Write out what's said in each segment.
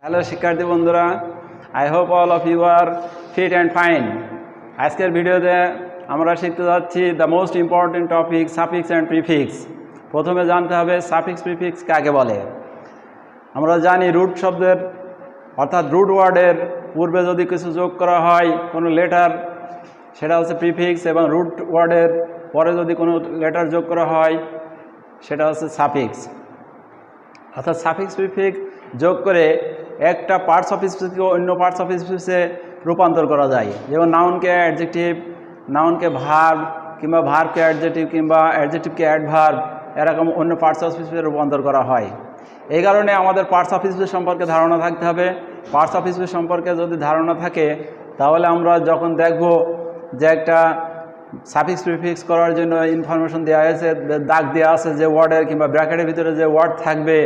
Hello শিক্ষার্থী বন্ধুরা, I hope all of you are fit and fine. আজকের ভিডিওতে আমরা শিখতে যাচ্ছি the most important topic suffix and prefix. প্রথমে জানতে হবে সাফিক্স প্রিফিক্স কাকে বলে। আমরা জানি রুট শব্দের অর্থাৎ রুট ওয়ার্ডের পূর্বে যদি কিছু যোগ করা হয় কোনো লেটার, সেটা হচ্ছে প্রিফিক্স, এবং রুট ওয়ার্ডের পরে যদি কোনো লেটার যোগ করা হয় সেটা হচ্ছে সাফিক্স। অর্থাৎ সাফিক্স প্রিফিক্স যোগ করে একটা পার্টস অফ স্পিচকে অন্য পার্টস অফ স্পিচে রূপান্তর করা যায়। যেমন নাউনকে অ্যাডজেক্টিভ, নাউনকে ভার্ব, কিংবা ভার্বকে অ্যাডজেক্টিভ, কিংবা অ্যাডজেক্টিভকে অ্যাডভার্ব, এরকম অন্য পার্টস অফ স্পিচে রূপান্তর করা হয়। এই কারণে আমাদের পার্টস অফ স্পিচ সম্পর্কে ধারণা থাকতে হবে। পার্টস অফ স্পিচ সম্পর্কে যদি ধারণা থাকে তাহলে আমরা যখন দেখব যে একটা সাফিক্স প্রিফিক্স করার জন্য ইনফরমেশন দেওয়া হয়েছে, দাগ দেওয়া আছে যে ওয়ার্ডের কিংবা ব্র্যাকেটের ভিতরে যে ওয়ার্ড থাকবে,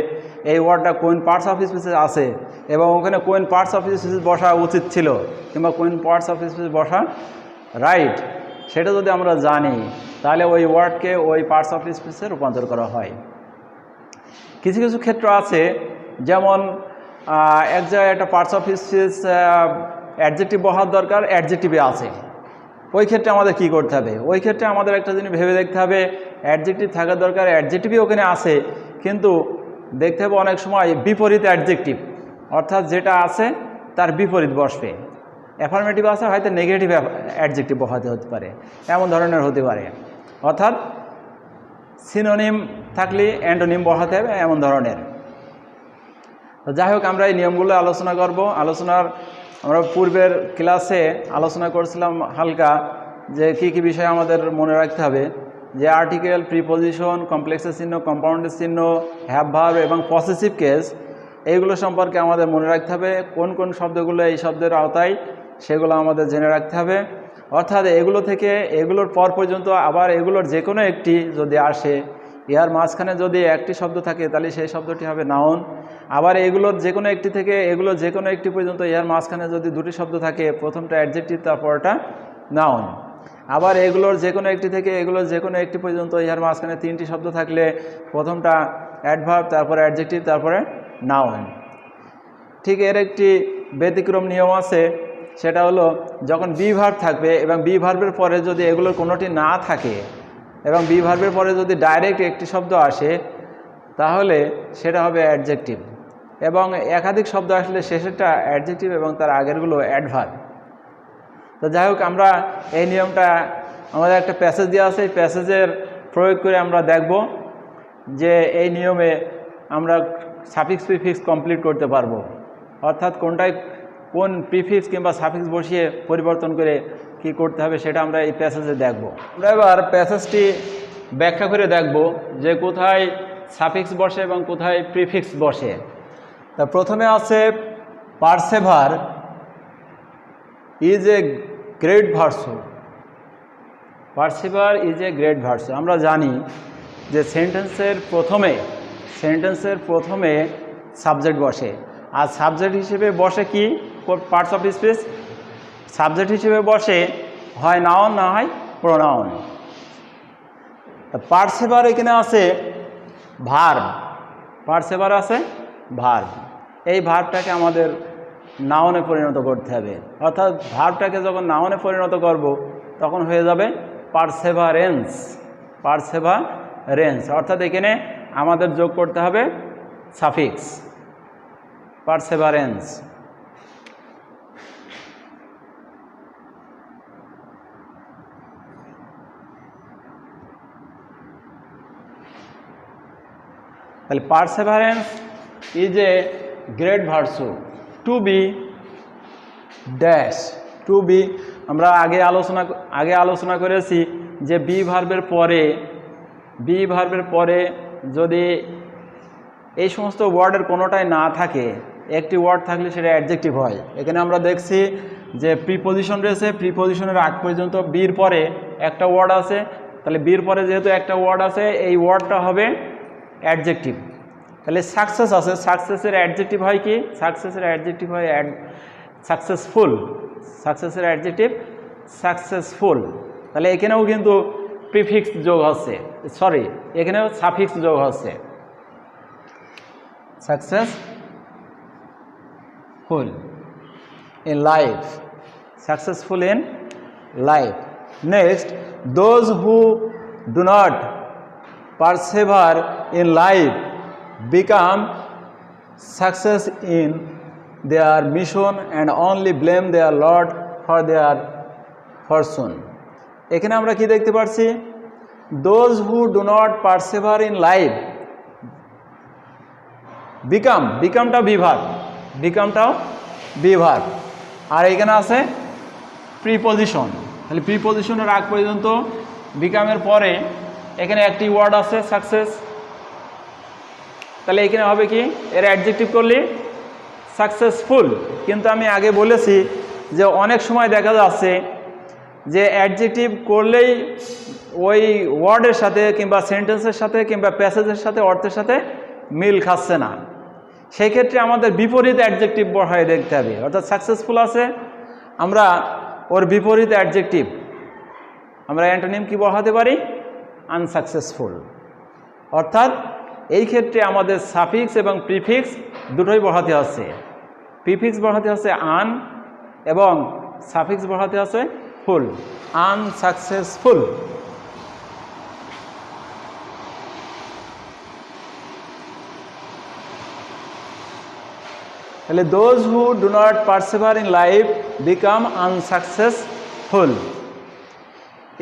এই ওয়ার্ডটা কোন পার্টস অফ স্পিচে আছে এবং ওখানে কোন পার্টস অফ স্পিচ বসা উচিত ছিল কিংবা কোন পার্টস অফ স্পিচ বসা রাইট, সেটা যদি আমরা জানি তাহলে ওই ওয়ার্ডকে ওই পার্টস অফ স্পিচে রূপান্তর করা হয়। কিছু কিছু ক্ষেত্র আছে, যেমন এক জায়গায় একটা পার্টস অফ স্পিচ অ্যাডজেক্টিভ বসার দরকার, অ্যাডজেক্টিভে আছে, ওই ক্ষেত্রে আমাদের কি করতে হবে? ওই ক্ষেত্রে আমাদের একটা জিনিস ভেবে দেখতে হবে, অ্যাডজেক্টিভ থাকার দরকার, অ্যাডজেক্টিভই ওখানে আছে, কিন্তু দেখতে হবে অনেক সময় বিপরীত অ্যাডজেক্টিভ, অর্থাৎ যেটা আছে তার বিপরীত বসবে। অ্যাফার্মেটিভ আছে, হয়তো নেগেটিভ অ্যাডজেক্টিভ বসাতে হতে পারে, এমন ধরনের হতে পারে। অর্থাৎ সিনোনিম থাকলে অ্যান্টোনিম বসাতে হবে, এমন ধরনের। তো যাই হোক, আমরা এই নিয়মগুলো আলোচনা করব। আমরা পূর্বের ক্লাসে আলোচনা করছিলাম হালকা, যে কী কী বিষয় আমাদের মনে রাখতে হবে, যে আর্টিকেল, প্রিপোজিশন, কমপ্লেক্সের চিহ্ন, কম্পাউন্ডের চিহ্ন, হ্যাভ ভার্ব এবং পসেসিভ কেস, এইগুলো সম্পর্কে আমাদের মনে রাখতে হবে। কোন কোন শব্দগুলো এই শব্দের আওতায় সেগুলো আমাদের জেনে রাখতে হবে। অর্থাৎ এগুলো থেকে এগুলোর পর পর্যন্ত আবার এগুলোর যে কোনো একটি যদি আসে, ইহার মাঝখানে যদি একটি শব্দ থাকে তাহলে সেই শব্দটি হবে নাউন। আবার এগুলোর যে কোনো একটি থেকে এগুলো যে কোনো একটি পর্যন্ত ইহার মাঝখানে যদি দুটি শব্দ থাকে, প্রথমটা অ্যাডজেক্টিভ তারপরটা নাউন। আবার এগুলোর যে কোনো একটি থেকে এগুলোর যে কোনো একটি পর্যন্ত ইহার মাঝখানে তিনটি শব্দ থাকলে প্রথমটা অ্যাডভার্ব, তারপরে অ্যাডজেক্টিভ, তারপরে নাউন। ঠিক এর একটি ব্যতিক্রম নিয়ম আছে, সেটা হলো যখন বি ভার্ব থাকবে এবং বি ভার্বের পরে যদি এগুলোর কোনোটি না থাকে এবং বি ভার্বের পরে যদি ডাইরেক্ট একটি শব্দ আসে তাহলে সেটা হবে অ্যাডজেক্টিভ, এবং একাধিক শব্দ আসলে শেষেরটা অ্যাডজেক্টিভ এবং তার আগেরগুলো অ্যাডভার্ব। তো যাই হোক, আমরা এই নিয়মটা, আমাদের একটা প্যাসেজ দেওয়া আছে, এই প্যাসেজের প্রয়োগ করে আমরা দেখব যে এই নিয়মে আমরা সাফিক্স প্রিফিক্স কমপ্লিট করতে পারবো। অর্থাৎ কোনটায় কোন প্রিফিক্স কিংবা সাফিক্স বসিয়ে পরিবর্তন করে কি করতে হবে সেটা আমরা এই প্যাসেজে দেখব। আমরা এবার প্যাসেজটি ব্যাখ্যা করে দেখব যে কোথায় সাফিক্স বসে এবং কোথায় প্রিফিক্স বসে। তা প্রথমে আছে perseverance is a great virtue. Perseverance is a great virtue. আমরা জানি যে সেন্টেন্সের প্রথমে সাবজেক্ট বসে, আর সাবজেক্ট হিসেবে বসে কি পার্টস অফ স্পিচ, সাবজেক্ট হিসেবে বসে হয় নাউন না হয় প্রোনাউন। পারসেভার এখানে আছে ভার্ব, পারসেভার আছে ভার্ব। এই ভার্বটাকে আমাদের নাউনে পরিণত করতে হবে। অর্থাৎ ভার্বটাকে যখন নাউনে পরিণত করব তখন হয়ে যাবে পারসেভারেন্স, পারসেভারেন্স। অর্থাৎ এখানে আমাদের যোগ করতে হবে সাফিক্স, পারসেভারেন্স। তাহলে perseverance is a great virtue to be dash, to be. আমরা আগে আলোচনা করেছি যে বি ভার্বের পরে যদি এই সমস্ত ওয়ার্ডের কোনোটাই না থাকে, একটি ওয়ার্ড থাকলে সেটা অ্যাডজেক্টিভ হয়। এখানে আমরা দেখছি যে প্রিপোজিশন রয়েছে, প্রিপোজিশনের আগ পর্যন্ত বির পরে একটা ওয়ার্ড আছে, তাহলে বির পরে যেহেতু একটা ওয়ার্ড আছে এই ওয়ার্ডটা হবে অ্যাডজেক্টিভ। তাহলে সাকসেস আছে, সাকসেসের অ্যাডজেক্টিভ হয় কি? সাকসেসের অ্যাডজেক্টিভ হয় সাকসেসফুল, সাকসেসের অ্যাডজেক্টিভ সাকসেসফুল। তাহলে এখানেও কিন্তু প্রিফিক্স যোগ হচ্ছে, এখানেও সাফিক্স যোগ হচ্ছে, success successful in life. Successful in life. Next, those who do not persevere in life become success in their mission and only blame their Lord for their fortune. এখানে আমরা কি দেখতে পাচ্ছি? Those who do not persevere in life বিকামটা বিভাগ আর এখানে আছে preposition. তাহলে প্রিপজিশনের আগ পর্যন্ত বিকামের পরে এখানে একটি ওয়ার্ড আছে সাকসেস। তাহলে এখানে হবে কি, এর অ্যাডজেক্টিভ করলে সাকসেসফুল। কিন্তু আমি আগে বলেছি যে অনেক সময় দেখা যাচ্ছে যে অ্যাডজেক্টিভ করলেই ওই ওয়ার্ডের সাথে কিংবা সেন্টেন্সের সাথে কিংবা প্যাসেজের সাথে অর্থের সাথে মিল খাচ্ছে না। সেই ক্ষেত্রে আমাদের বিপরীত অ্যাডজেক্টিভ বসায় দেখতে হবে। অর্থাৎ সাকসেসফুল আছে, আমরা ওর বিপরীত অ্যাডজেক্টিভ আমরা অ্যান্টোনিম কি বসাতে পারি? আনসাকসেসফুল। অর্থাৎ এই ক্ষেত্রে আমাদের সাফিক্স এবং প্রিফিক্স দুটোই বসাতে হচ্ছে। প্রিফিক্স বসাতে হচ্ছে আন এবং সাফিক্স বসাতে হচ্ছে ফুল। আনসাকসেসফুল। তাহলে those who do not persevere in life become unsuccessful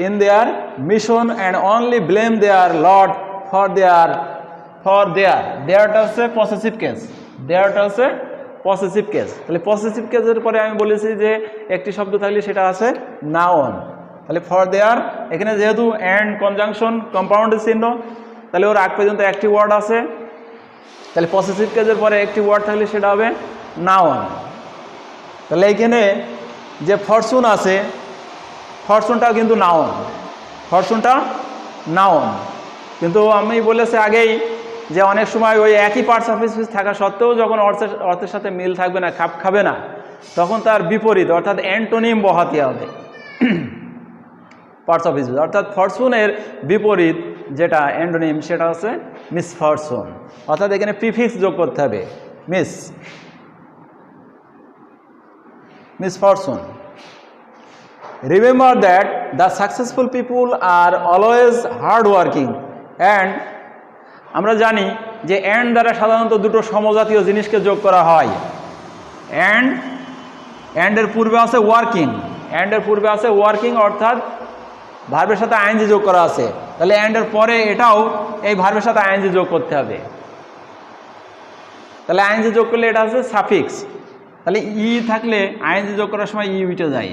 in their mission and only blame their Lord for their দেয়ারটা হচ্ছে পসেসিভ কেস। তাহলে পসেসিভ কেসের পরে আমি বলেছি যে একটি শব্দ থাকলে সেটা আছে নাউন। তাহলে ফর দেয়ার এখানে যেহেতু অ্যান্ড কনজাংশন কম্পাউন্ডের চিহ্ন, তাহলে ওর আগ পর্যন্ত একটি ওয়ার্ড আছে। তাহলে পসেসিভ কেসের পরে একটি ওয়ার্ড থাকলে সেটা হবে নাউন। তাহলে এইখানে যে ফরচুন আছে, ফরচুনটাও কিন্তু নাউন। কিন্তু আমি বলেছি আগেই যে অনেক সময় ওই একই পার্টস অফ স্পিচ থাকা সত্ত্বেও যখন অর্থের সাথে মিল থাকবে না, খাপ খাবে না, তখন তার বিপরীত অর্থাৎ অ্যান্টোনিম বহাতে হবে পার্টস অফ স্পিচ। অর্থাৎ ফরচুনের বিপরীত যেটা অ্যান্টোনিম সেটা হচ্ছে মিসফরচুন। অর্থাৎ এখানে প্রিফিক্স যোগ করতে হবে, misfortune. Remember that the successful people are always hard working and আমরা জানি যে অ্যান্ড দ্বারা সাধারণত দুটো সমজাতীয় জিনিসকে যোগ করা হয়। অ্যান্ডের পূর্বে আছে ওয়ার্কিং, অর্থাৎ ভার্বের সাথে আইএনজি যোগ করা আছে। তাহলে অ্যান্ডের পরে এটাও এই ভার্বের সাথে আইএনজি যোগ করতে হবে। তাহলে আইএনজি যোগ করলে এটা হচ্ছে সাফিক্স। তাহলে ই থাকলে আইএনজি যোগ করার সময় ই উঠে যায়।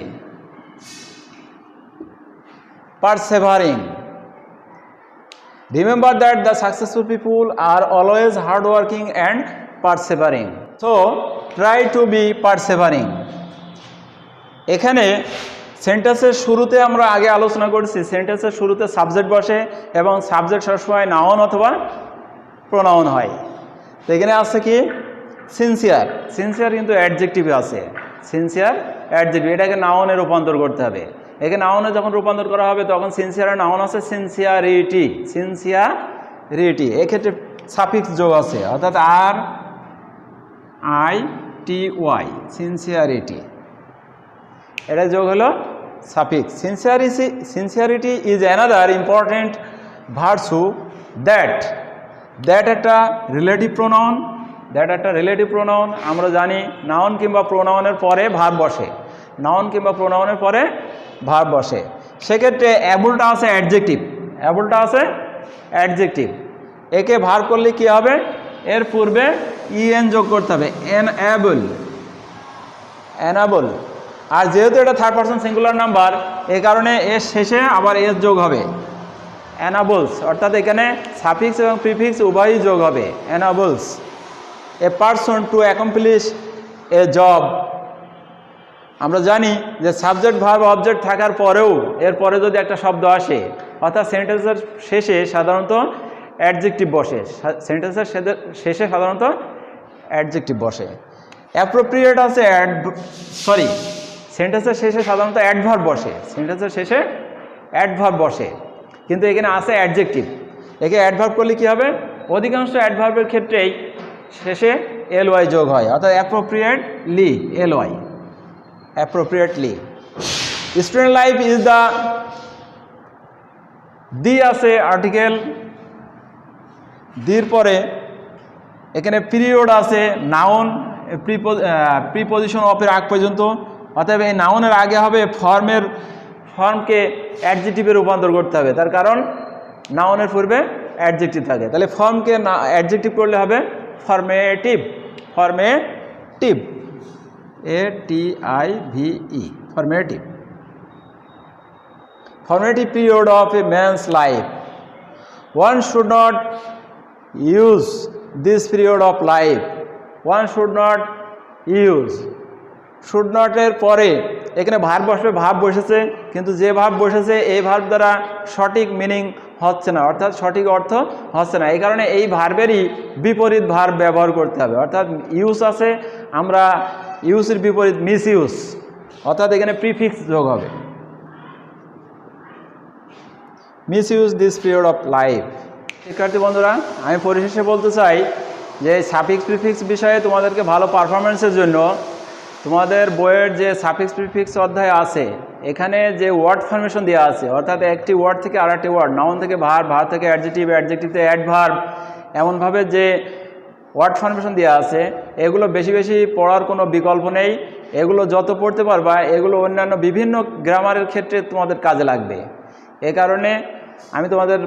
পারসেভারিং। Remember that the successful people are always hardworking and persevering. So try to be persevering. এখানে সেন্টেন্সের শুরুতে আমরা আগে আলোচনা করেছি, সেন্টেন্সের শুরুতে সাবজেক্ট বসে এবং সাবজেক্ট সবসময় নাউন অথবা প্রোনাউন হয়। তো এখানে আছে কি সিনসিয়ার কিন্তু অ্যাডজেক্টিভে আছে, এটাকে নাউনে রূপান্তর করতে হবে। একে নাউনে যখন রূপান্তর করা হবে তখন সিনসিয়ারের নাউন আছে সিনসিয়ারিটি। এক্ষেত্রে সাফিক্স যোগ আছে, অর্থাৎ RITY, সিনসিয়ারিটি, এটা যোগ হলো suffix. Sincerity is another important versa that একটা রিলেটিভ প্রোনাউন। আমরা জানি নাউন কিংবা প্রোনাউনের পরে ভার্ব বসে। সেক্ষেত্রে অ্যাবলটা আছে অ্যাডজেক্টিভ। একে ভার্ব করলে কি হবে? এর পূর্বে ইএন যোগ করতে হবে, অ্যানাবল। আর যেহেতু এটা থার্ড পারসন সিঙ্গুলার নাম্বার, এই কারণে এর শেষে আবার এস যোগ হবে, অ্যানাবলস। অর্থাৎ এখানে সাফিক্স এবং প্রিফিক্স উভয়ই যোগ হবে, enables. A person to accomplish a job. আমরা জানি যে সাবজেক্ট ভার্ব অবজেক্ট থাকার পরেও এরপরে যদি একটা শব্দ আসে, অর্থাৎ সেন্টেন্সের শেষে সাধারণত অ্যাডজেক্টিভ বসে, অ্যাপ্রোপ্রিয়েট আছে সেন্টেন্সের শেষে সাধারণত অ্যাডভার্ব বসে, কিন্তু এখানে আছে অ্যাডজেক্টিভ। একে অ্যাডভার্ব করলে কী হবে? অধিকাংশ অ্যাডভার্বের ক্ষেত্রেই শেষে ly যোগ হয়, অর্থাৎ appropriately ly, appropriately. Student life is the, the আছে আর্টিকেল, দির পরে এখানে পিরিয়ড আছে, নাউন প্রিপজিশন অফের আগ পর্যন্ত, অতএব এই নাউনের আগে হবে ফর্মকে অ্যাডজেক্টিভে রূপান্তর করতে হবে, তার কারণ নাউনের পূর্বে অ্যাডজেক্টিভ থাকে। তাহলে ফর্মকে অ্যাডজেক্টিভ করলে হবে formative, formative, ATIVE, formative. Formative period of a man's life. One should not use this period of life. One should not use. Should not এর পরে এখানে ভার্ব বসবে, ভার্ব বসেছে, কিন্তু যে ভার্ব বসেছে এই ভার্ব দ্বারা সঠিক মিনিং হচ্ছে না, অর্থাৎ সঠিক অর্থ হচ্ছে না। এই কারণে এই ভার্বেরই বিপরীত ভার্ব ব্যবহার করতে হবে, অর্থাৎ ইউজ আছে, আমরা ইউজের বিপরীত মিস ইউজ, অর্থাৎ এখানে প্রিফিক্স যোগ হবে। Misuse this period of life. শিক্ষার্থী বন্ধুরা, আমি পরিশেষে বলতে চাই যে সাফিক্স প্রিফিক্স বিষয়ে তোমাদেরকে ভালো পারফরমেন্সের জন্য তোমাদের বইয়ের যে সাফিক্স প্রিফিক্স অধ্যায় আছে, এখানে যে ওয়ার্ড ফরমেশন দেওয়া আছে, অর্থাৎ একটি ওয়ার্ড থেকে আরেকটি ওয়ার্ড, নাউন থেকে ভার্ব, ভার্ব থেকে অ্যাডজেক্টিভ, অ্যাডজেক্টিভ থেকে অ্যাডভার্ব, এমনভাবে যে ওয়ার্ড ফরমেশন দেওয়া আছে, এগুলো বেশি বেশি পড়ার কোনো বিকল্প নেই। এগুলো যত পড়তে পারবা, এগুলো অন্যান্য বিভিন্ন গ্রামারের ক্ষেত্রে তোমাদের কাজে লাগবে। এ কারণে আমি তোমাদের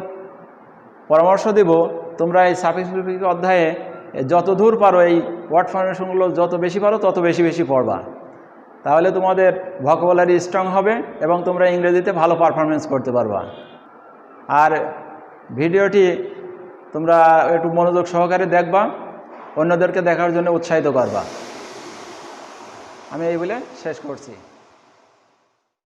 পরামর্শ দেব, তোমরা এই সাফিক্স প্রিফিক্স অধ্যায়ে যত দূর পারো এই ওয়ার্ড ফরমেশনগুলো যত বেশি পারো তত বেশি বেশি পড়বা, তাহলে তোমাদের ভোকাবুলারি স্ট্রং হবে এবং তোমরা ইংরেজিতে ভালো পারফরমেন্স করতে পারবা। আর ভিডিওটি তোমরা একটু মনোযোগ সহকারে দেখবা, অন্যদেরকে দেখার জন্য উৎসাহিত করবা। আমি এই বলে শেষ করছি।